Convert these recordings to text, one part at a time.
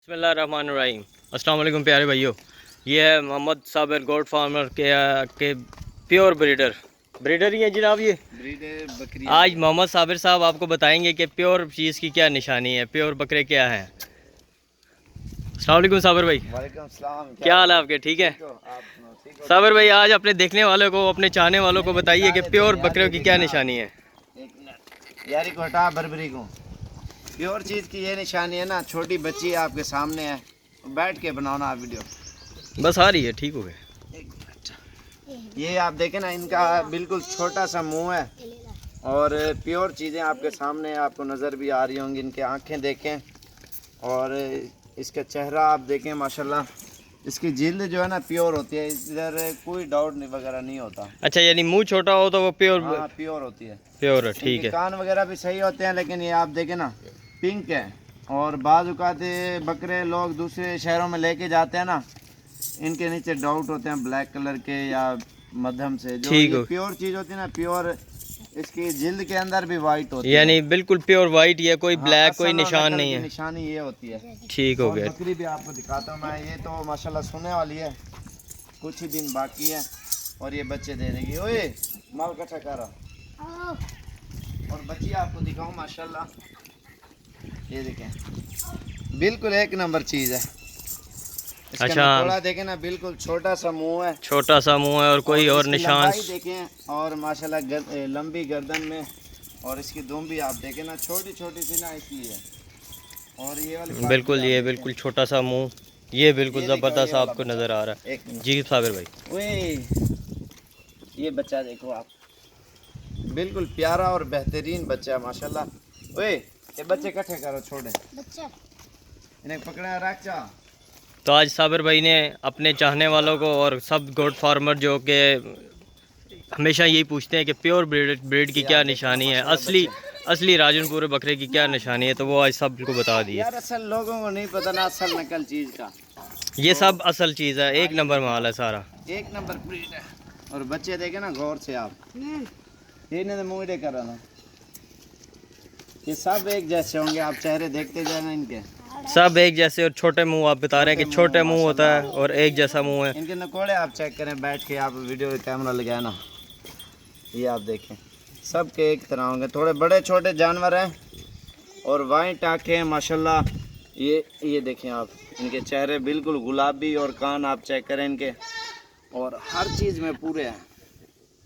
बिस्मिल्लाहिर्रहमानिर्रहीम। अस्सलाम वालेकुम प्यारे भाइयों, ये है मोहम्मद साबिर गोट फार्मर के प्योर ब्रीडर ही है जनाब। ये ब्रीडर बकरी। आज मोहम्मद साबिर साहब आपको बताएंगे कि प्योर चीज़ की क्या निशानी है, प्योर बकरे क्या हैं। अस्सलाम वालेकुम साबिर भाई। वालेकुम सलाम। क्या हाल है आपके? ठीक है ठीक हो? आप सुनो, ठीक हो? साबिर भाई, आज अपने देखने वालों को, अपने चाहने वालों को बताइए कि प्योर बकरियों की क्या निशानी है। एक मिनट यारी को हटा, बर्बरी को। प्योर चीज़ की ये निशानी है ना, छोटी बच्ची आपके सामने है, बैठ के बनाओ ना आप वीडियो। बस आ रही है, ठीक हो गया। एक मिनट, ये आप देखें ना, इनका बिल्कुल छोटा सा मुंह है और प्योर चीज़ें आपके सामने आपको नज़र भी आ रही होंगी। इनके आंखें देखें और इसका चेहरा आप देखें, माशाल्लाह। इसकी जिल्द जो है ना प्योर होती है, इधर कोई डाउट नहीं वगैरह नहीं होता। अच्छा, यानी मुंह छोटा हो तो वो प्योर? हाँ, प्योर होती है। प्योर है, ठीक है। कान वगैरह भी सही होते हैं, लेकिन ये आप देखें ना पिंक है। और बाज़ औक़ात बकरे लोग दूसरे शहरों में लेके जाते हैं ना, इनके नीचे डाउट होते हैं ब्लैक कलर के या मध्यम से। जो ये प्योर चीज़ होती है ना, प्योर, इसकी जिल्द के अंदर भी वाइट होती है, यानी बिल्कुल प्योर वाइट। ये कोई ब्लैक कोई असल और निशान नकल नहीं की है। निशानी ये होती है। ठीक हो और गया। बकरी भी आपको दिखाता हूँ मैं। ये तो माशाल्लाह सोने वाली है, कुछ ही दिन बाकी है और ये बच्चे दे देगी। ओए माल का ठकारा। और बच्ची आपको दिखाऊं, माशाल्लाह, ये देखें, बिल्कुल एक नंबर चीज़ है। इसका नकोड़ा देखें ना, बिल्कुल छोटा सा मुंह है, छोटा सा मुंह है और कोई और निशान देखें। और माशाल्लाह लंबी गर्दन में, और इसकी दुम भी आप देखें ना, छोटी छोटी सी ना, इसलिए। और ये वाली बिल्कुल, ये बिल्कुल छोटा सा मुंह, ये बिल्कुल ज़बरदस्त आपको नज़र आ रहा है। जी साबिर भाई, ओए ये बच्चा देखो आप, बिल्कुल प्यारा और बेहतरीन बच्चा है माशाल्लाह। ओए ये बच्चे इकट्ठे करो, छोड़े बच्चा, इन्हें पकड़ा रख जा। तो आज साबिर भाई ने अपने चाहने वालों को और सब गोट फार्मर जो कि हमेशा यही पूछते हैं कि प्योर ब्रीड की क्या निशानी है, असली राजनपुर बकरे की क्या निशानी है, तो वो आज सबको बता दिए। यार असल लोगों को नहीं पता ना असल नकल चीज़ का। ये सब असल चीज़ है, एक नंबर माल है सारा, एक नंबर ब्रीड है। और बच्चे देखे ना गौर से आप, ये नहीं मुँह कर रहा था, ये सब एक जैसे होंगे। आप चेहरे देखते जाए ना इनके, सब एक जैसे। और छोटे मुंह, आप बता रहे हैं कि छोटे मुंह होता है और एक जैसा मुंह है। इनके नकोड़े आप चेक करें बैठ के, आप वीडियो कैमरा लगाए ना, ये आप देखें, सब के एक तरह होंगे। थोड़े बड़े छोटे जानवर हैं और वाइट आँखें हैं माशाल्लाह। ये देखें आप, इनके चेहरे बिल्कुल गुलाबी, और कान आप चेक करें इनके, और हर चीज़ में पूरे हैं।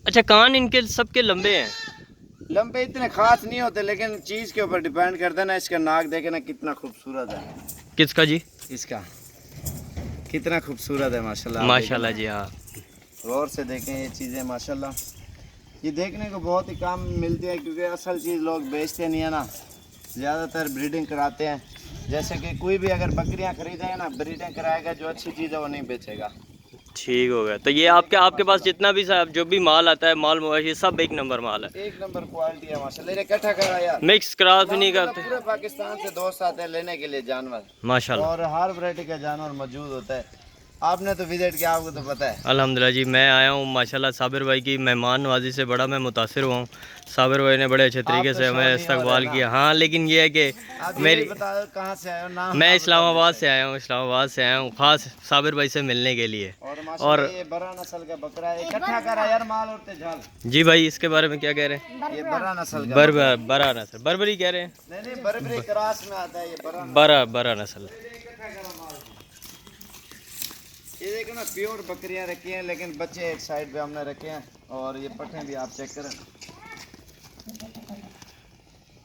अच्छा, कान इनके सबके लंबे हैं? लंबे इतने खास नहीं होते, लेकिन चीज़ के ऊपर डिपेंड करता है ना। इसका नाक देखे ना कितना खूबसूरत है। किसका जी? इसका कितना खूबसूरत है माशाल्लाह। माशाल्लाह जी, हाँ। गौर से देखें ये चीज़ें माशाल्लाह, ये देखने को बहुत ही कम मिलती है, क्योंकि असल चीज़ लोग बेचते नहीं है ना, ज़्यादातर ब्रीडिंग कराते हैं। जैसे कि कोई भी अगर बकरियां खरीदेगा ना, ब्रीडिंग कराएगा, जो अच्छी चीज़ है वो नहीं बेचेगा। ठीक हो गया। तो ये आपके पास जितना भी जो भी माल आता है, माल मवेशी, सब एक नंबर माल है, एक नंबर क्वालिटी है माशाल्लाह। इकट्ठा करा यार, मिक्स क्रॉस भी नहीं करते। पूरे पाकिस्तान से दोस्त आते हैं लेने के लिए जानवर माशाल्लाह, और हर वैरायटी का जानवर मौजूद होता है। आपने तो विजिट किया, आपको तो पता है। अल्हम्दुलिल्लाह जी, मैं आया हूँ माशाल्लाह। साबिर भाई की मेहमान नवाजी से बड़ा मैं मुतासिर हुआ हूँ। साबिर भाई ने बड़े अच्छे तरीके से हमें इस्तकबाल किया। हाँ, लेकिन ये है कि मेरी, कहाँ से आए हो? नाम? मैं इस्लामाबाद से आया हूँ, इस्लामाबाद से आया हूँ ख़ास साबिर भाई से मिलने के लिए। और ये बड़ा नस्ल का बकरा है, इकट्ठा करा यार माल और झाल। जी भाई, इसके बारे में क्या कह रहे हैं? ये बड़ा नस्ल का बरा नस्ल, बर्बरी कह रहे हैं? नहीं, बर्बरी क्रॉस में आता है ये बरा नस्ल। ये देखो ना, प्योर बकरियां रखी हैं, लेकिन बच्चे एक साइड पे हमने रखे हैं। और ये पट्टे भी आप चेक करें,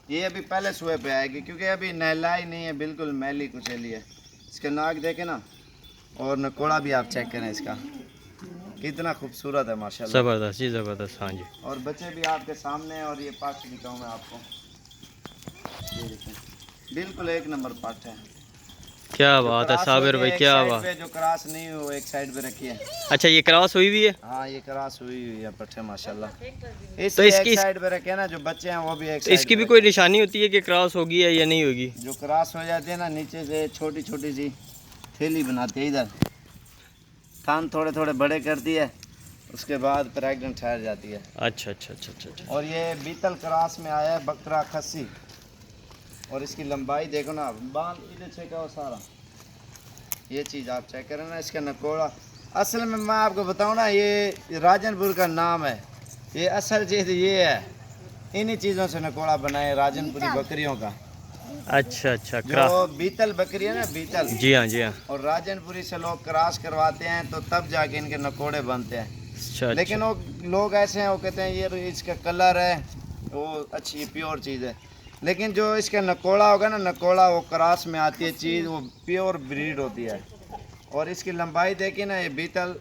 ये अभी पहले सुबह पे आएगी, क्योंकि अभी नहला ही नहीं है, बिल्कुल मैली कुचैली है। इसका नाक देखे ना, और नकोड़ा भी आप चेक करें इसका, कितना खूबसूरत है माशाल्लाह। ज़बरदस्त जी, ज़बरदस्त। हाँ जी, और बच्चे भी आपके सामने हैं। और ये पाठ दिखाऊँ मैं आपको, ये देखें, बिल्कुल एक नंबर पाठ है। क्या बात है साबिर भाई, क्या बात। जो क्रॉस नहीं हो एक साइड पे रखी है। अच्छा, ये क्रॉस हुई हुई है? हाँ, ये क्रॉस हुई हुई है पट्टे माशाल्लाह। तो इसकी साइड पे रखे ना, जो बच्चे हैं वो भी एक तो इसकी भी कोई निशानी होती है कि क्रॉस होगी या नहीं होगी? जो क्रॉस हो जाती है ना, नीचे से छोटी छोटी सी थैली बनाती है, इधर कान थोड़े थोड़े बड़े करती है, उसके बाद प्रेग्नेंट ठहर जाती है। अच्छा अच्छा अच्छा अच्छा। और ये बीतल क्रॉस में आया है बकरा खस्सी। और इसकी लंबाई देखो ना, बाल इधर से का सारा, ये चीज़ आप चेक करें ना, इसका नकोड़ा असल में मैं आपको बताऊं ना, ये राजनपुर का नाम है, ये असल चीज़ ये है, इन्हीं चीज़ों से नकोड़ा बनाए राजनपुरी बकरियों का। अच्छा अच्छा, क्रास। जो बीतल बकरी है ना, बीतल, जी हाँ जी हाँ। और राजनपुरी से लोग क्रॉस करवाते हैं तो तब जाके इनके नकोड़े बनते हैं। अच्छा लेकिन अच्छा। वो लोग ऐसे हैं, वो कहते हैं ये इसका कलर है, वो अच्छी प्योर चीज़ है। लेकिन जो इसका नकोड़ा होगा ना, नकोड़ा वो क्रॉस में आती है चीज़, वो प्योर ब्रीड होती है। और इसकी लंबाई देखिए ना, ये बीतल